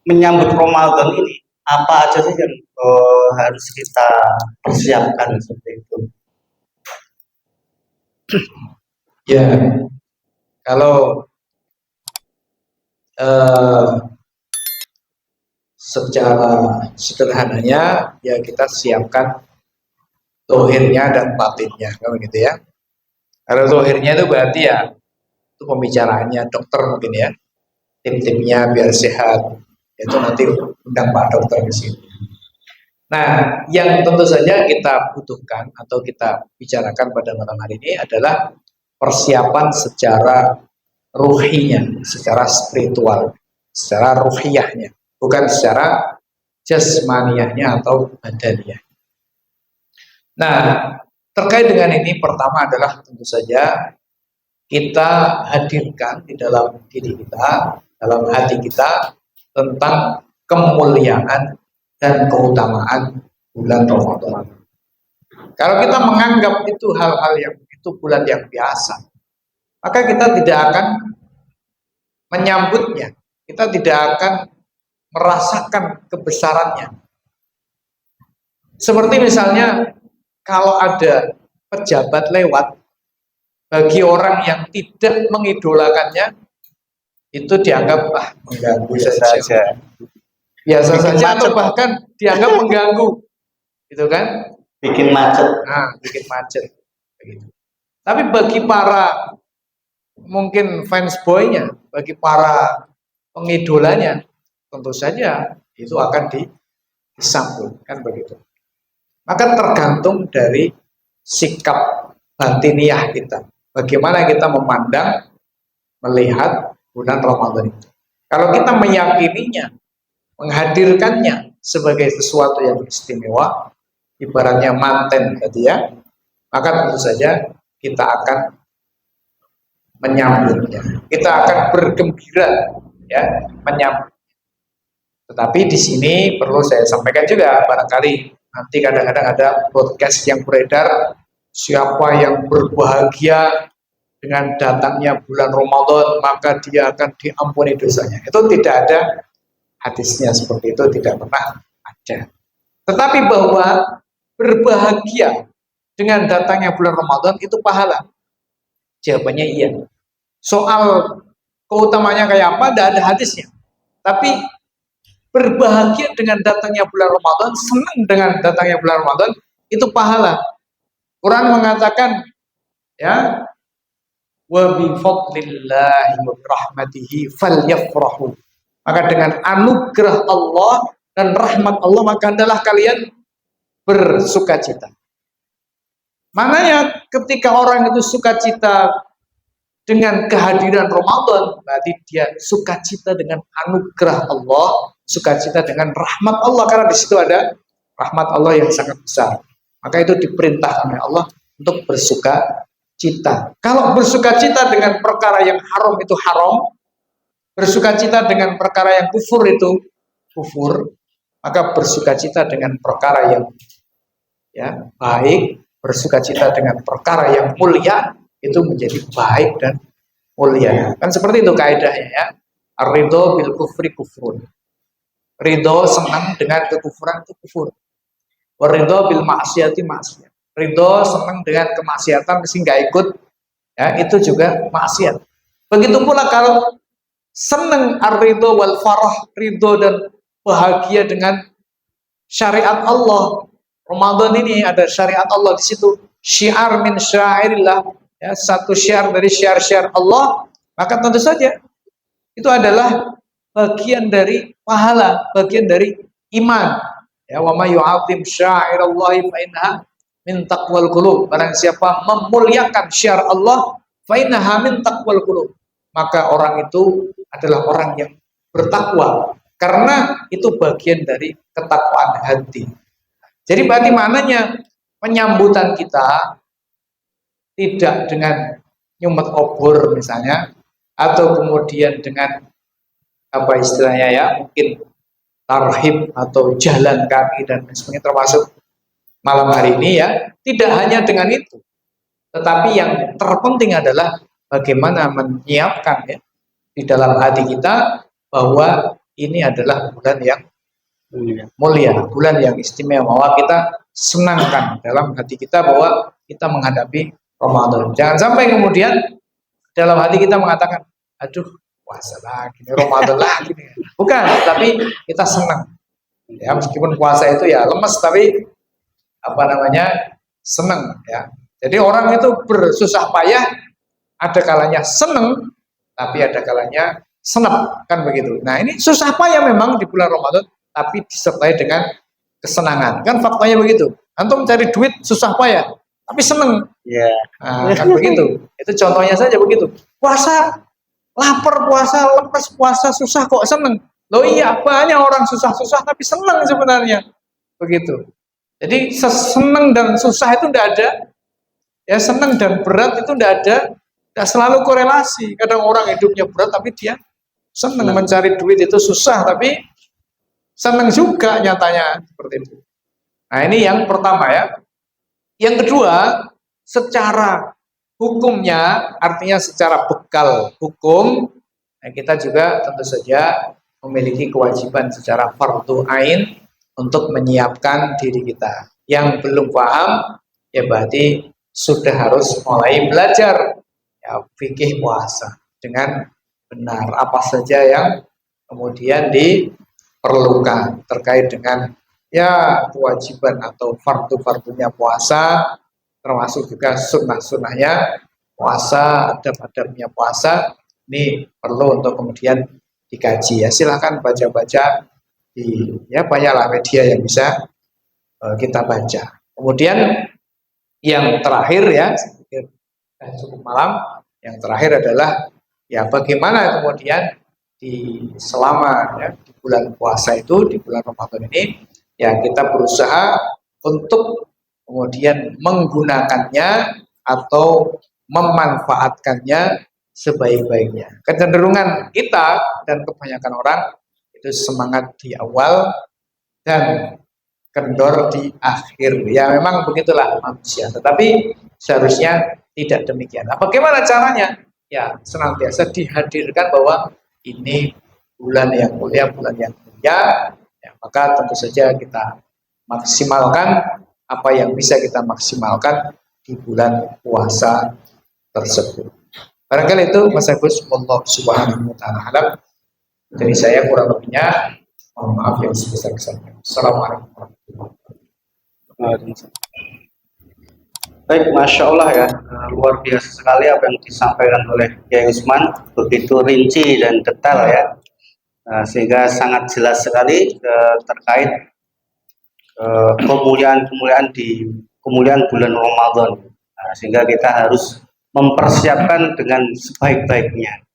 menyambut Ramadan ini apa aja sih yang harus kita persiapkan seperti itu? Ya, kalau secara sederhananya ya kita siapkan zahirnya dan batinnya, kan begitu ya. Kalau zahirnya itu berarti ya itu pembicaraannya dokter mungkin ya, tim-timnya biar sehat, itu nanti undang Pak Dokter di sini. Nah, yang tentu saja kita butuhkan atau kita bicarakan pada malam hari ini adalah persiapan secara ruhinya, secara spiritual, secara ruhiyahnya, bukan secara jasmaniyahnya atau badaniah. Nah, terkait dengan ini pertama adalah tentu saja kita hadirkan di dalam diri kita, dalam hati kita tentang kemuliaan dan keutamaan bulan Ramadan. Kalau kita menganggap itu hal-hal yang itu bulan yang biasa, maka kita tidak akan menyambutnya, kita tidak akan merasakan kebesarannya. Seperti misalnya kalau ada pejabat lewat, bagi orang yang tidak mengidolakannya itu dianggap mengganggu saja. Biasa saja atau bahkan dianggap mengganggu, gitu kan? Bikin macet. Nah, bikin macet. Begitu. Tapi bagi para mungkin fans boy-nya, bagi para pengidolanya, tentu saja itu akan disambut, kan begitu. Maka tergantung dari sikap batiniah kita. Bagaimana kita memandang, melihat bulan Ramadan itu. Kalau kita meyakininya, menghadirkannya sebagai sesuatu yang istimewa, ibaratnya manten tadi ya, maka tentu saja kita akan menyambutnya, kita akan bergembira ya menyambut. Tetapi di sini perlu saya sampaikan juga, barangkali nanti kadang-kadang ada podcast yang beredar, siapa yang berbahagia dengan datangnya bulan Ramadan maka dia akan diampuni dosanya. Itu tidak ada hadisnya, seperti itu tidak pernah ada. Tetapi bahwa berbahagia dengan datangnya bulan Ramadan itu pahala. Jawabannya iya. Soal keutamanya kayak apa, tidak ada hadisnya. Tapi berbahagia dengan datangnya bulan Ramadan, senang dengan datangnya bulan Ramadan, itu pahala. Quran mengatakan, ya, wa bi fadlillahi wa rahmatihi falyafrahu. Maka dengan anugerah Allah dan rahmat Allah maka adalah kalian bersukacita. Maknanya ketika orang itu sukacita dengan kehadiran Ramadan, berarti dia sukacita dengan anugerah Allah, sukacita dengan rahmat Allah, karena di situ ada rahmat Allah yang sangat besar. Maka itu diperintahkan oleh Allah untuk bersukacita. Kalau bersukacita dengan perkara yang haram itu haram, bersukacita dengan perkara yang kufur itu kufur, maka bersukacita dengan perkara yang ya baik, bersukacita dengan perkara yang mulia itu menjadi baik dan mulia. Kan seperti itu kaidahnya ya. Ar-ridho bil kufri kufrun. Ridho senang dengan kekufuran itu kufur. Waridho bil maksiati maksiat. Ridho senang dengan kemaksiatan mesti nggak ikut, ya itu juga maksiat. Begitu pula kalau senang ar-ridho wal farah, ridho dan bahagia dengan syariat Allah. Ramadan ini ada syariat Allah di situ, syiar min syairillah, ya, satu syiar dari syiar-syiar Allah, maka tentu saja itu adalah bagian dari pahala, bagian dari iman. Ya, wa may yu'azzim sya'irallahi fa innaha min taqwal qulub. Barang siapa memuliakan syiar Allah, fa innaha min taqwal qulub, maka orang itu adalah orang yang bertakwa, karena itu bagian dari ketakwaan hati. Jadi berarti maknanya penyambutan kita tidak dengan nyumet obor misalnya, atau kemudian dengan apa istilahnya ya, mungkin tarhib atau jalan kaki dan sebagainya, termasuk malam hari ini ya, tidak hanya dengan itu, tetapi yang terpenting adalah bagaimana menyiapkan ya di dalam hati kita bahwa ini adalah bulan yang Iya. mulia, bulan yang istimewa. Bahwa kita senangkan dalam hati kita bahwa kita menghadapi Ramadan. Jangan sampai kemudian dalam hati kita mengatakan, aduh puasa lagi, ini Ramadan lagi. Bukan, tapi kita senang. Ya, meskipun puasa itu ya lemes, tapi apa namanya senang. Ya. Jadi orang itu bersusah payah, ada kalanya senang, tapi ada kalanya senep, kan begitu. Nah ini susah payah memang di bulan Ramadan, tapi disertai dengan kesenangan. Kan faktanya begitu. Antum mencari duit susah payah, tapi seneng. Iya. Nah, kan begitu. Itu contohnya saja begitu. Puasa, lapar puasa, lepas puasa, susah kok seneng. Loh iya, banyak orang susah-susah tapi seneng sebenarnya. Begitu. Jadi seneng dan susah itu tidak ada. Ya seneng dan berat itu tidak ada. Tidak selalu korelasi. Kadang orang hidupnya berat tapi dia seneng mencari duit itu susah tapi seneng juga nyatanya seperti itu. Nah ini yang pertama ya. Yang kedua, secara hukumnya, artinya secara bekal hukum, nah kita juga tentu saja memiliki kewajiban secara fardhu ain untuk menyiapkan diri kita. Yang belum paham, ya berarti sudah harus mulai belajar ya, fikih puasa dengan benar. Apa saja yang kemudian diperlukan terkait dengan ya kewajiban atau fardu-fardunya puasa, termasuk juga sunnah-sunnahnya puasa, adab-adabnya puasa, ini perlu untuk kemudian dikaji ya. Silahkan baca-baca di ya banyaklah media yang bisa kita baca. Kemudian yang terakhir ya, cukup malam. Yang terakhir adalah ya bagaimana kemudian selama ya, di bulan puasa itu, di bulan Ramadan ini ya kita berusaha untuk kemudian menggunakannya atau memanfaatkannya sebaik-baiknya. Kecenderungan kita dan kebanyakan orang itu semangat di awal dan kendor di akhir. Ya memang begitulah manusia. Tetapi seharusnya tidak demikian. Nah, bagaimana caranya? Ya senantiasa dihadirkan bahwa ini bulan yang mulia, bulan yang mulia. Ya, maka tentu saja kita maksimalkan apa yang bisa kita maksimalkan di bulan puasa tersebut. Barangkali itu Mas Agus, Allah Subhanahu wa taala alam. Dari saya kurang lebihnya mohon maaf yang sebesar-besarnya. Assalamualaikum warahmatullahi Waalaikumsalam. Baik, Masya Allah ya, luar biasa sekali apa yang disampaikan oleh Kiai Usman, begitu rinci dan detail ya, sehingga sangat jelas sekali terkait kemuliaan bulan Ramadan, sehingga kita harus mempersiapkan dengan sebaik-baiknya.